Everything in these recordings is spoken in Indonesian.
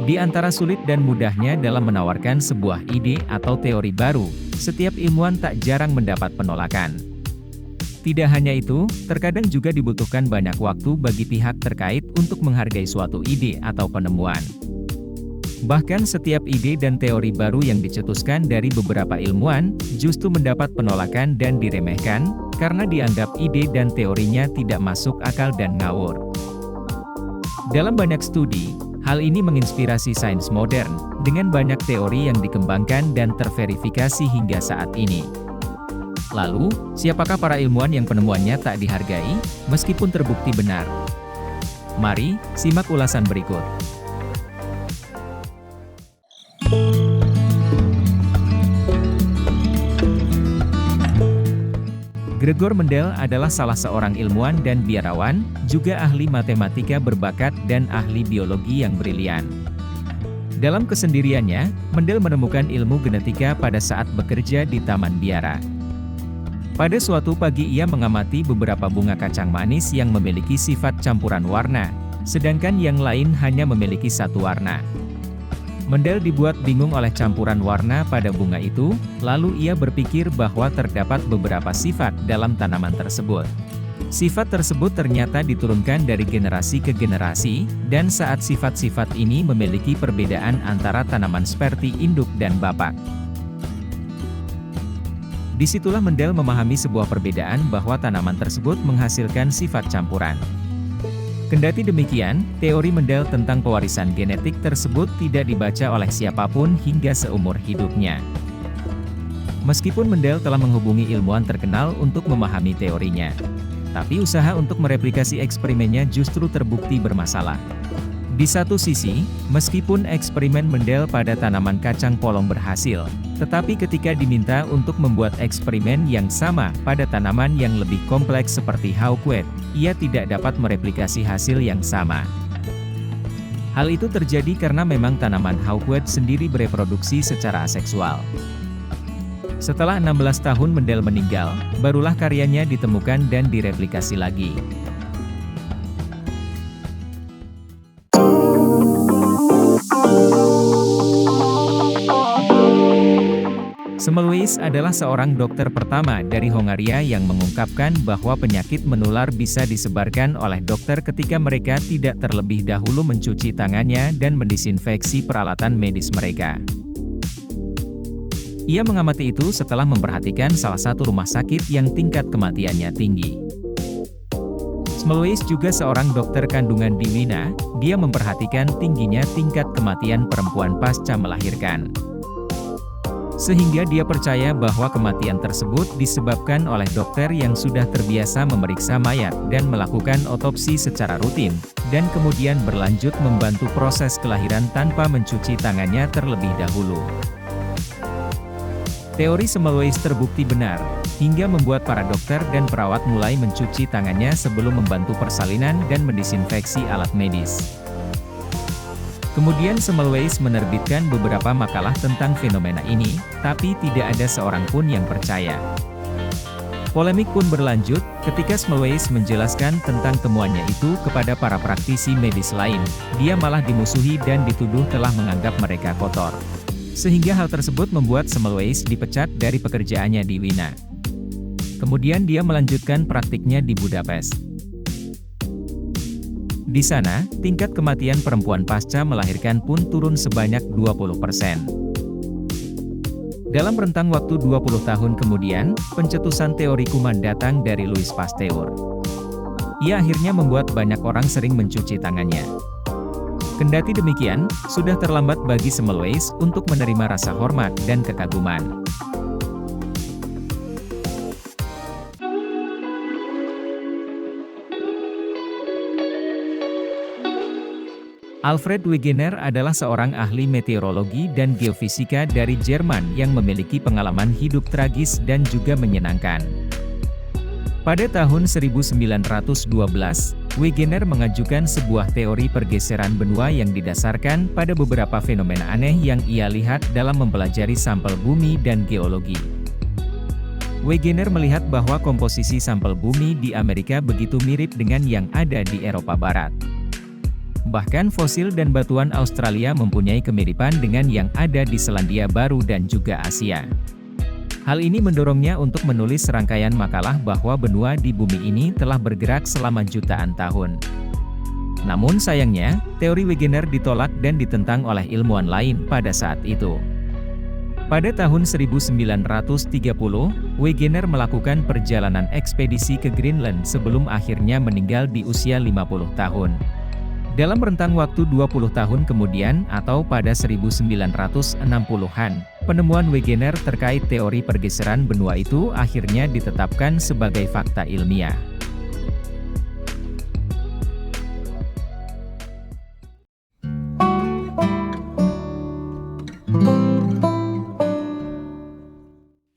Di antara sulit dan mudahnya dalam menawarkan sebuah ide atau teori baru, setiap ilmuwan tak jarang mendapat penolakan. Tidak hanya itu, terkadang juga dibutuhkan banyak waktu bagi pihak terkait untuk menghargai suatu ide atau penemuan. Bahkan setiap ide dan teori baru yang dicetuskan dari beberapa ilmuwan, justru mendapat penolakan dan diremehkan, karena dianggap ide dan teorinya tidak masuk akal dan ngawur. Dalam banyak studi, hal ini menginspirasi sains modern, dengan banyak teori yang dikembangkan dan terverifikasi hingga saat ini. Lalu, siapakah para ilmuwan yang penemuannya tak dihargai, meskipun terbukti benar? Mari, simak ulasan berikut. Gregor Mendel adalah salah seorang ilmuwan dan biarawan, juga ahli matematika berbakat dan ahli biologi yang brilian. Dalam kesendiriannya, Mendel menemukan ilmu genetika pada saat bekerja di taman biara. Pada suatu pagi ia mengamati beberapa bunga kacang manis yang memiliki sifat campuran warna, sedangkan yang lain hanya memiliki satu warna. Mendel dibuat bingung oleh campuran warna pada bunga itu, lalu ia berpikir bahwa terdapat beberapa sifat dalam tanaman tersebut. Sifat tersebut ternyata diturunkan dari generasi ke generasi, dan saat sifat-sifat ini memiliki perbedaan antara tanaman seperti induk dan bapak. Disitulah Mendel memahami sebuah perbedaan bahwa tanaman tersebut menghasilkan sifat campuran. Kendati demikian, teori Mendel tentang pewarisan genetik tersebut tidak dibaca oleh siapapun hingga seumur hidupnya. Meskipun Mendel telah menghubungi ilmuwan terkenal untuk memahami teorinya, tapi usaha untuk mereplikasi eksperimennya justru terbukti bermasalah. Di satu sisi, meskipun eksperimen Mendel pada tanaman kacang polong berhasil, tetapi ketika diminta untuk membuat eksperimen yang sama pada tanaman yang lebih kompleks seperti hawkweed, ia tidak dapat mereplikasi hasil yang sama. Hal itu terjadi karena memang tanaman hawkweed sendiri bereproduksi secara aseksual. Setelah 16 tahun Mendel meninggal, barulah karyanya ditemukan dan direplikasi lagi. Semmelweis adalah seorang dokter pertama dari Hongaria yang mengungkapkan bahwa penyakit menular bisa disebarkan oleh dokter ketika mereka tidak terlebih dahulu mencuci tangannya dan mendisinfeksi peralatan medis mereka. Ia mengamati itu setelah memperhatikan salah satu rumah sakit yang tingkat kematiannya tinggi. Semmelweis juga seorang dokter kandungan di Wina, dia memperhatikan tingginya tingkat kematian perempuan pasca melahirkan. Sehingga dia percaya bahwa kematian tersebut disebabkan oleh dokter yang sudah terbiasa memeriksa mayat dan melakukan otopsi secara rutin, dan kemudian berlanjut membantu proses kelahiran tanpa mencuci tangannya terlebih dahulu. Teori Semmelweis terbukti benar, hingga membuat para dokter dan perawat mulai mencuci tangannya sebelum membantu persalinan dan mendisinfeksi alat medis. Kemudian Semmelweis menerbitkan beberapa makalah tentang fenomena ini, tapi tidak ada seorang pun yang percaya. Polemik pun berlanjut, ketika Semmelweis menjelaskan tentang temuannya itu kepada para praktisi medis lain, dia malah dimusuhi dan dituduh telah menganggap mereka kotor. Sehingga hal tersebut membuat Semmelweis dipecat dari pekerjaannya di Wina. Kemudian dia melanjutkan praktiknya di Budapest. Di sana, tingkat kematian perempuan pasca melahirkan pun turun sebanyak 20%. Dalam rentang waktu 20 tahun kemudian, pencetusan teori kuman datang dari Louis Pasteur. Ia akhirnya membuat banyak orang sering mencuci tangannya. Kendati demikian, sudah terlambat bagi Semmelweis untuk menerima rasa hormat dan kekaguman. Alfred Wegener adalah seorang ahli meteorologi dan geofisika dari Jerman yang memiliki pengalaman hidup tragis dan juga menyenangkan. Pada tahun 1912, Wegener mengajukan sebuah teori pergeseran benua yang didasarkan pada beberapa fenomena aneh yang ia lihat dalam mempelajari sampel bumi dan geologi. Wegener melihat bahwa komposisi sampel bumi di Amerika begitu mirip dengan yang ada di Eropa Barat. Bahkan fosil dan batuan Australia mempunyai kemiripan dengan yang ada di Selandia Baru dan juga Asia. Hal ini mendorongnya untuk menulis serangkaian makalah bahwa benua di bumi ini telah bergerak selama jutaan tahun. Namun sayangnya, teori Wegener ditolak dan ditentang oleh ilmuwan lain pada saat itu. Pada tahun 1930, Wegener melakukan perjalanan ekspedisi ke Greenland sebelum akhirnya meninggal di usia 50 tahun. Dalam rentang waktu 20 tahun kemudian atau pada 1960-an, penemuan Wegener terkait teori pergeseran benua itu akhirnya ditetapkan sebagai fakta ilmiah.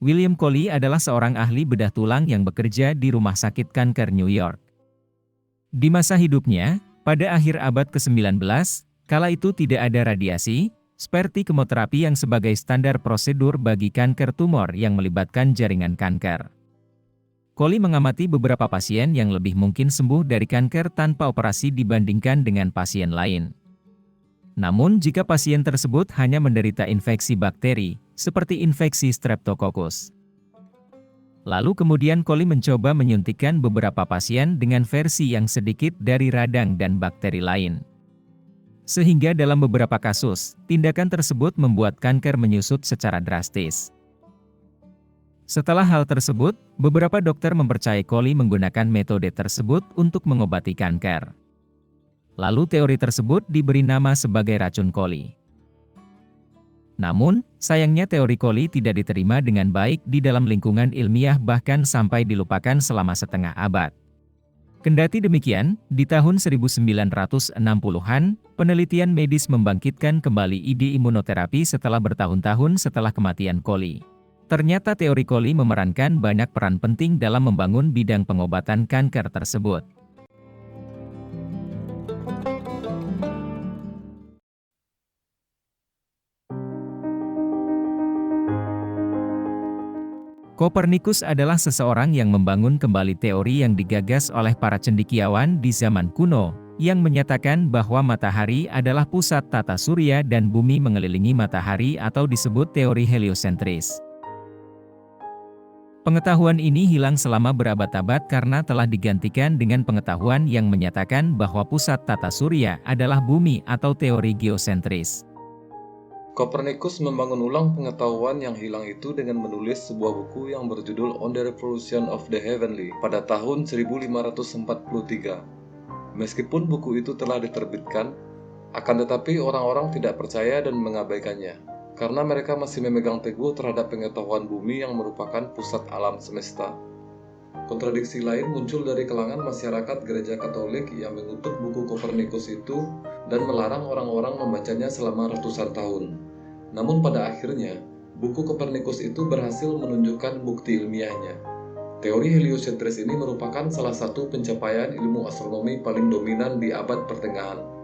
William Coley adalah seorang ahli bedah tulang yang bekerja di Rumah Sakit Kanker New York. Di masa hidupnya, pada akhir abad ke-19, kala itu tidak ada radiasi, seperti kemoterapi yang sebagai standar prosedur bagi kanker tumor yang melibatkan jaringan kanker. Coley mengamati beberapa pasien yang lebih mungkin sembuh dari kanker tanpa operasi dibandingkan dengan pasien lain. Namun jika pasien tersebut hanya menderita infeksi bakteri, seperti infeksi Streptococcus. Lalu kemudian Coley mencoba menyuntikkan beberapa pasien dengan versi yang sedikit dari radang dan bakteri lain. Sehingga dalam beberapa kasus, tindakan tersebut membuat kanker menyusut secara drastis. Setelah hal tersebut, beberapa dokter mempercayai Coley menggunakan metode tersebut untuk mengobati kanker. Lalu teori tersebut diberi nama sebagai racun Coley. Namun, sayangnya teori Coley tidak diterima dengan baik di dalam lingkungan ilmiah bahkan sampai dilupakan selama setengah abad. Kendati demikian, di tahun 1960-an, penelitian medis membangkitkan kembali ide imunoterapi setelah bertahun-tahun setelah kematian Coley. Ternyata teori Coley memerankan banyak peran penting dalam membangun bidang pengobatan kanker tersebut. Kopernikus adalah seseorang yang membangun kembali teori yang digagas oleh para cendekiawan di zaman kuno, yang menyatakan bahwa matahari adalah pusat tata surya dan bumi mengelilingi matahari atau disebut teori heliosentris. Pengetahuan ini hilang selama berabad-abad karena telah digantikan dengan pengetahuan yang menyatakan bahwa pusat tata surya adalah bumi atau teori geosentris. Kopernikus membangun ulang pengetahuan yang hilang itu dengan menulis sebuah buku yang berjudul On the Revolution of the Heavenly pada tahun 1543. Meskipun buku itu telah diterbitkan, akan tetapi orang-orang tidak percaya dan mengabaikannya, karena mereka masih memegang teguh terhadap pengetahuan bumi yang merupakan pusat alam semesta. Kontradiksi lain muncul dari kalangan masyarakat Gereja Katolik yang mengutuk buku Kopernikus itu dan melarang orang-orang membacanya selama ratusan tahun. Namun pada akhirnya, buku Kopernikus itu berhasil menunjukkan bukti ilmiahnya. Teori heliosentris ini merupakan salah satu pencapaian ilmu astronomi paling dominan di abad pertengahan.